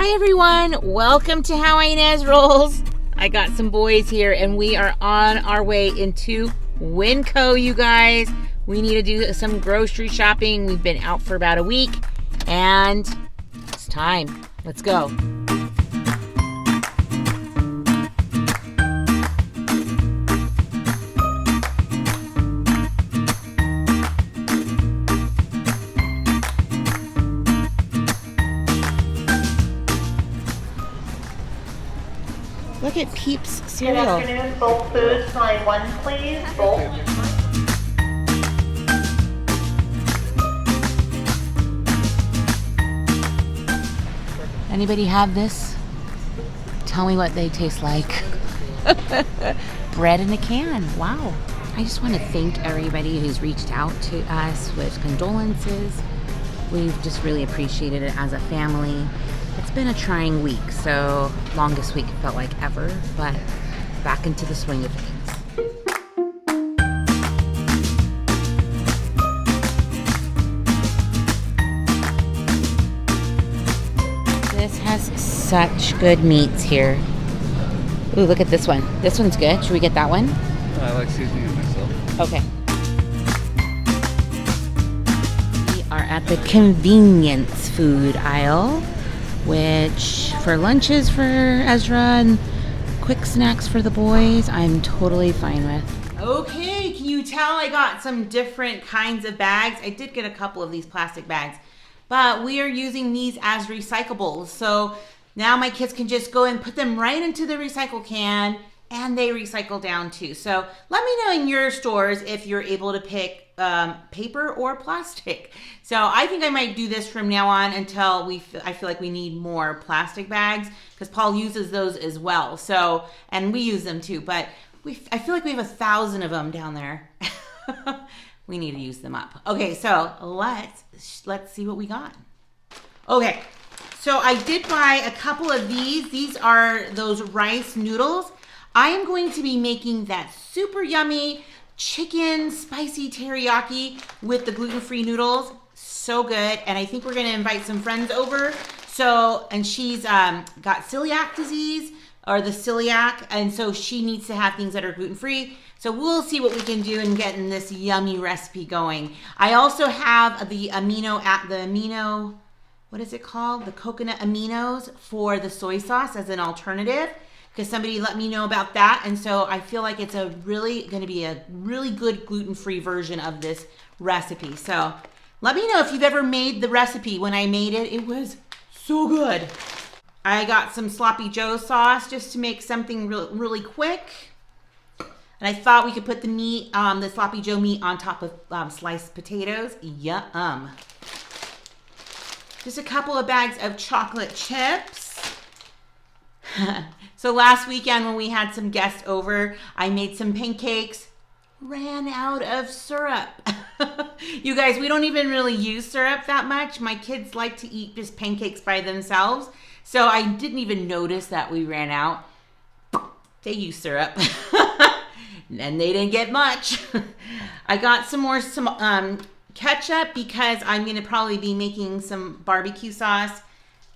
Hi everyone, welcome to How Ines Rolls. I got some boys here and we are on our way into WinCo, you guys. We need to do some grocery shopping. We've been out for about a week and it's time. Let's go. Look at Peeps cereal. Good afternoon, Bolt Foods, line 1 please, Bolt. Anybody have this? Tell me what they taste like. Bread in a can, wow. I just want to thank everybody who's reached out to us with condolences. We've just really appreciated it as a family. It's been a trying week, so longest week felt like ever, but back into the swing of things. This has such good meats here. Ooh, look at this one. This one's good. Should we get that one? I like seasoning it myself. Okay. We are at the convenience food aisle, which for lunches for Ezra and quick snacks for the boys, I'm totally fine with. Okay, can you tell I got some different kinds of bags? I did get a couple of these plastic bags, but we are using these as recyclables. So now my kids can just go and put them right into the recycle can and they recycle down too. So let me know in your stores if you're able to pick paper or plastic. So I think I might do this from now on until I feel like we need more plastic bags because Paul uses those as well. So, and we use them too, but I feel like we have 1,000 of them down there. We need to use them up. Okay, so let's see what we got. Okay, so I did buy a couple of these. These are those rice noodles. I am going to be making that super yummy chicken spicy teriyaki with the gluten-free noodles. So good. And I think we're going to invite some friends over. So, and she's got celiac disease or the celiac. And so she needs to have things that are gluten-free. So we'll see what we can do in getting this yummy recipe going. I also have the amino, what is it called? The coconut aminos for the soy sauce as an alternative, because somebody let me know about that. And so I feel like it's going to be a really good gluten-free version of this recipe. So let me know if you've ever made the recipe. When I made it, it was so good. I got some Sloppy Joe sauce just to make something really quick. And I thought we could put the meat, the Sloppy Joe meat on top of sliced potatoes. Yum. Just a couple of bags of chocolate chips. So last weekend when we had some guests over, I made some pancakes, ran out of syrup. You guys, we don't even really use syrup that much. My kids like to eat just pancakes by themselves. So I didn't even notice that we ran out. They use syrup. And they didn't get much. I got some ketchup because I'm going to probably be making some barbecue sauce.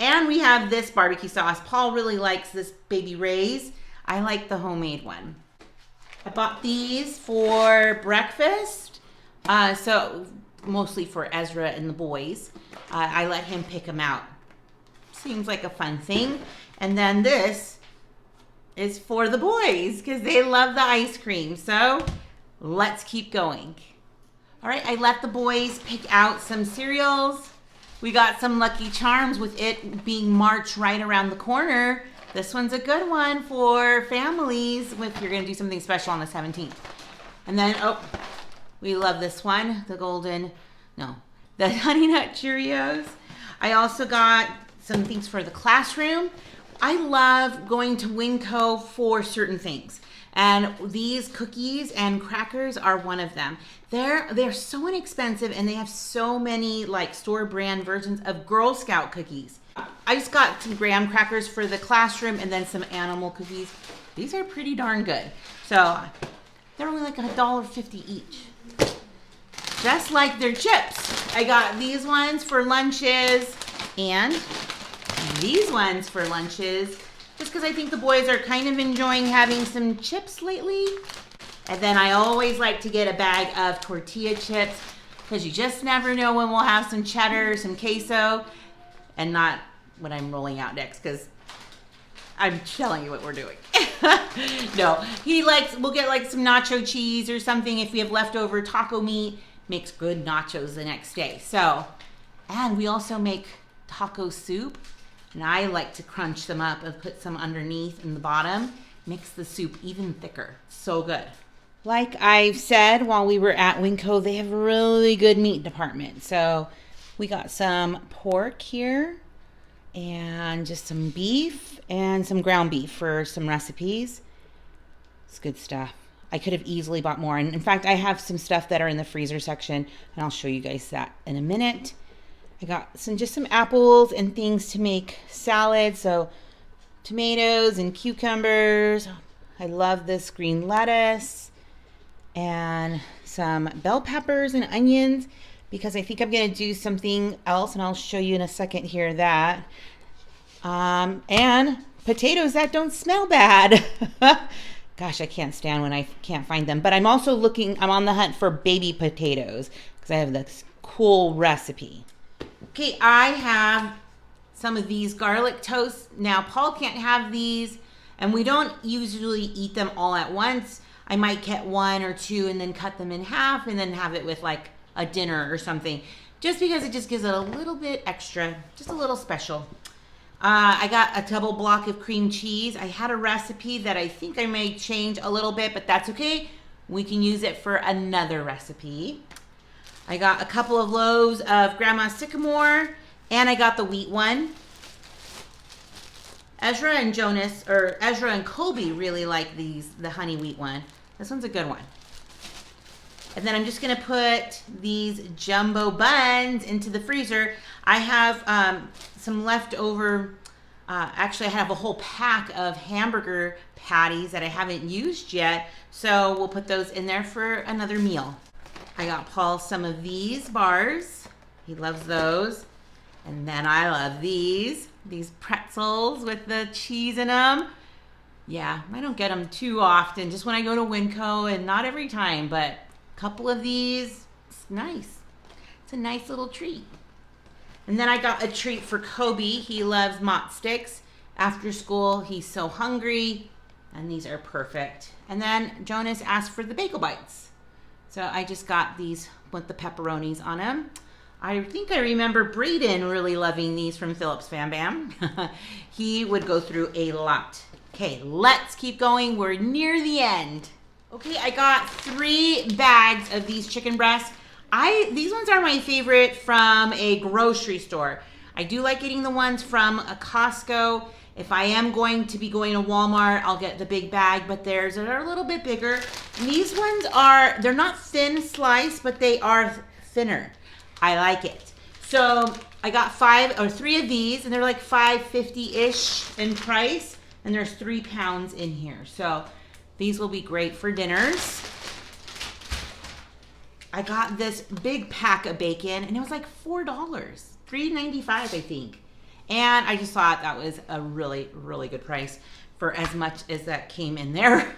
And we have this barbecue sauce. Paul really likes this Baby Ray's. I like the homemade one. I bought these for breakfast. So mostly for Ezra and the boys. I let him pick them out. Seems like a fun thing. And then this is for the boys because they love the ice cream. So let's keep going. All right, I let the boys pick out some cereals. We got some Lucky Charms with it being March right around the corner. This one's a good one for families if you're going to do something special on the 17th. And then, we love this one, the Honey Nut Cheerios. I also got some things for the classroom. I love going to WinCo for certain things. And these cookies and crackers are one of them. They're so inexpensive and they have so many like store brand versions of Girl Scout cookies. I just got some graham crackers for the classroom and then some animal cookies. These are pretty darn good. So they're only like $1.50 each. Just like their chips. I got these ones for lunches and these ones for lunches, just because I think the boys are kind of enjoying having some chips lately. And then I always like to get a bag of tortilla chips, because you just never know when we'll have some cheddar, some queso, and not what I'm rolling out next, because I'm telling you what we're doing. No, we'll get like some nacho cheese or something if we have leftover taco meat. Makes good nachos the next day. So, and we also make taco soup, and I like to crunch them up and put some underneath in the bottom. Makes the soup even thicker. So good. Like I've said while we were at WinCo, they have a really good meat department. So we got some pork here and just some beef and some ground beef for some recipes. It's good stuff. I could have easily bought more. And in fact, I have some stuff that are in the freezer section, and I'll show you guys that in a minute. I got just some apples and things to make salad. So tomatoes and cucumbers. I love this green lettuce. And some bell peppers and onions, because I think I'm going to do something else, and I'll show you in a second here that. And potatoes that don't smell bad. Gosh, I can't stand when I can't find them. But I'm also I'm on the hunt for baby potatoes, because I have this cool recipe. Okay, I have some of these garlic toasts. Now, Paul can't have these, and we don't usually eat them all at once. I might get one or two and then cut them in half and then have it with like a dinner or something, just because it just gives it a little bit extra, just a little special. I got a double block of cream cheese. I had a recipe that I think I may change a little bit, but that's okay. We can use it for another recipe. I got a couple of loaves of Grandma's Sycamore, and I got the wheat one. Ezra and Kobe really like the honey wheat one. This one's a good one. And then I'm just gonna put these jumbo buns into the freezer. I have some leftover, actually I have a whole pack of hamburger patties that I haven't used yet. So we'll put those in there for another meal. I got Paul some of these bars. He loves those. And then I love these pretzels with the cheese in them. Yeah, I don't get them too often, just when I go to WinCo, and not every time, but a couple of these, it's nice. It's a nice little treat. And then I got a treat for Kobe. He loves mott sticks. After school, he's so hungry, and these are perfect. And then Jonas asked for the bagel bites. So I just got these with the pepperonis on them. I think I remember Braden really loving these from Phillips Fam Bam. He would go through a lot. Okay, let's keep going. We're near the end. Okay, I got 3 bags of these chicken breasts. These ones are my favorite from a grocery store. I do like getting the ones from a Costco. If I am going to be going to Walmart, I'll get the big bag, but theirs are a little bit bigger. And these ones they're not thin sliced, but they are thinner. I like it. So I got 3 of these, and they're like $5.50-ish in price, and there's 3 pounds in here. So these will be great for dinners. I got this big pack of bacon, and it was like $4, $3.95 I think. And I just thought that was a really, really good price for as much as that came in there.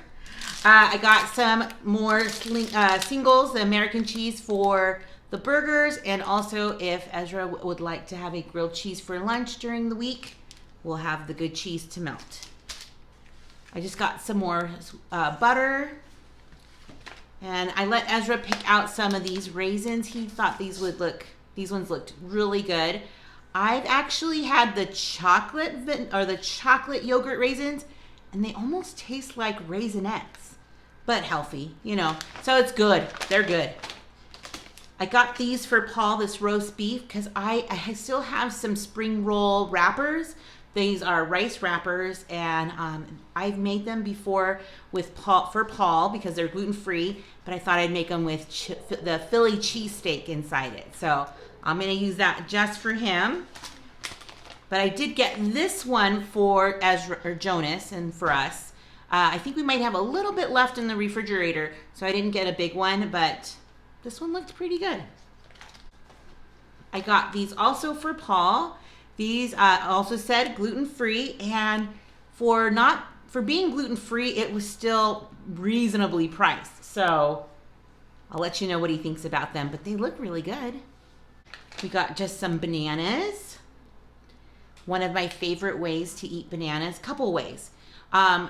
I got some more singles, the American cheese for the burgers, and also if Ezra would like to have a grilled cheese for lunch during the week, we'll have the good cheese to melt. I just got some more butter, and I let Ezra pick out some of these raisins. He thought these ones looked really good. I've actually had the chocolate yogurt raisins, and they almost taste like Raisinets, but healthy, so it's good. They're good. I got these for Paul, this roast beef, because I still have some spring roll wrappers. These are rice wrappers, and I've made them before for Paul because they're gluten-free, but I thought I'd make them with the Philly cheesesteak inside it. So I'm going to use that just for him. But I did get this one for Ezra or Jonas and for us. I think we might have a little bit left in the refrigerator, so I didn't get a big one, but this one looked pretty good. I got these also for Paul. These also said gluten-free, and for being gluten-free, it was still reasonably priced. So I'll let you know what he thinks about them, but they look really good. We got just some bananas. One of my favorite ways to eat bananas, couple ways. I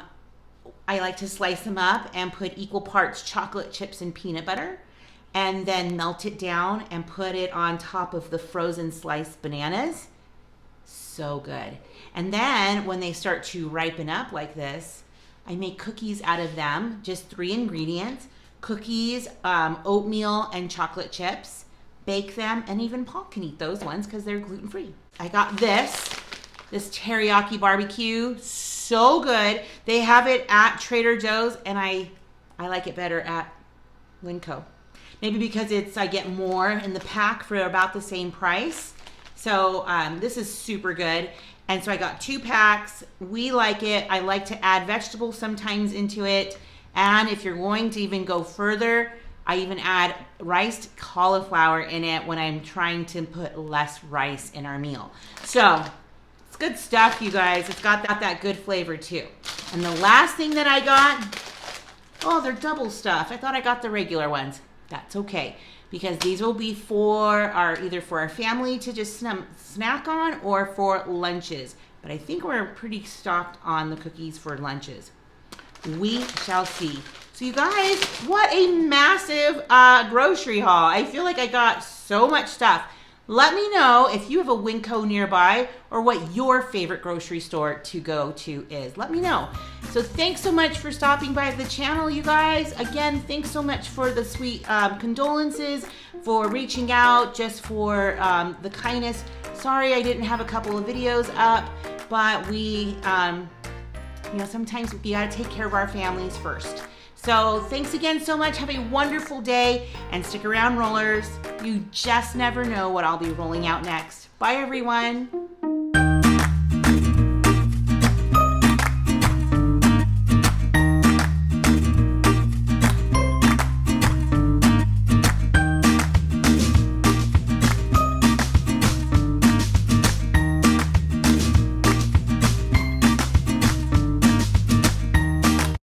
like to slice them up and put equal parts chocolate chips and peanut butter, and then melt it down and put it on top of the frozen sliced bananas. So good. And then when they start to ripen up like this, I make cookies out of them. Just 3 ingredients: cookies, oatmeal, and chocolate chips. Bake them, and even Paul can eat those ones because they're gluten-free. I got this teriyaki barbecue. So good. They have it at Trader Joe's, and I like it better at WinCo. Maybe because I get more in the pack for about the same price. So this is super good. And so I got 2 packs. We like it. I like to add vegetables sometimes into it. And if you're going to even go further, I even add riced cauliflower in it when I'm trying to put less rice in our meal. So it's good stuff, you guys. It's got that good flavor too. And the last thing that I got, oh, they're double stuff. I thought I got the regular ones. That's okay, because these will be either for our family to just snack on or for lunches. But I think we're pretty stocked on the cookies for lunches. We shall see. So you guys, what a massive grocery haul. I feel like I got so much stuff. Let me know if you have a WinCo nearby or what your favorite grocery store to go to is. Let me know. So thanks so much for stopping by the channel, you guys. Again, thanks so much for the sweet condolences, for reaching out, just for the kindness. Sorry I didn't have a couple of videos up, but we, sometimes we gotta take care of our families first. So thanks again so much. Have a wonderful day, and stick around, rollers. You just never know what I'll be rolling out next. Bye, everyone.